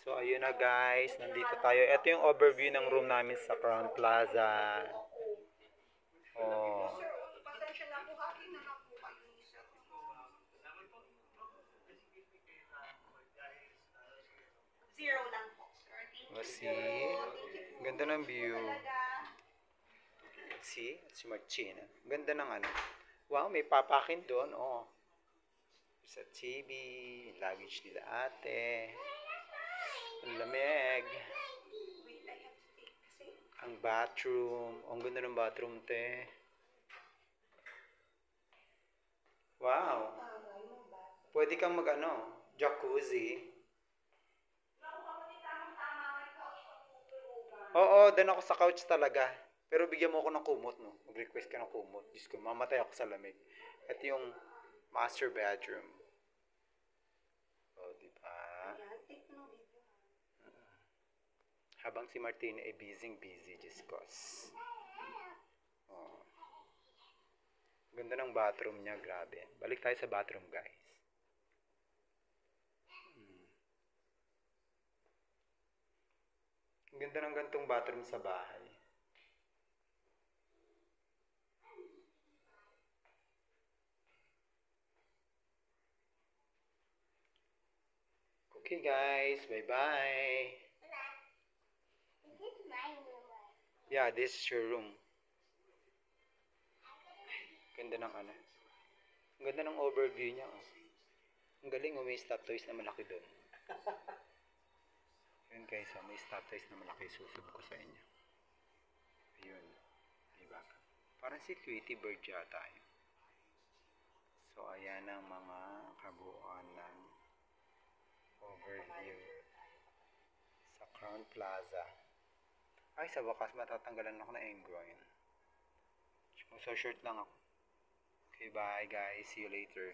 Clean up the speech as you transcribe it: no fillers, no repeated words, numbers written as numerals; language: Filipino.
So, ayun na guys. Nandito tayo. Ito yung overview ng room namin sa Crown Plaza. Oh. Oh, see? Ganda ng view. See? Si Marchina. Ganda ng ano. Wow, may papakin doon. Oh. Sa TV. Luggage nila ate. Ang lamig. Ang bathroom. Ang ganda ng bathroom, te. Wow. Pwede kang jacuzzi. Oo, doon ako sa couch talaga. Pero bigyan mo ako ng kumot, no? Mag-request ka ng kumot. Diyos ko, mamatay ako sa lamig. Ito yung master bedroom. Oh, di ba? Habang si Martina ay busy, Diyos ko. Oh. Ganda ng bathroom niya, grabe. Balik tayo sa bathroom, guys. Ang ganda ng gantong bathroom sa bahay. Okay guys, bye-bye. Yeah, this is your room. Ganda ng ano. Ang ganda ng overview niya. Oh. Ang galing, may stop toys na malaki doon. Yun guys, may stop toys na malaki. Susub ko sa inyo. Ayun. Diba? Parang si Tweety Bird yata yun. So, ayan ang mga kabuuan ng overview sa Crown Plaza. Ay, sa wakas matatanggalan ako ng engroin. So, short lang ako. Okay, bye guys. See you later.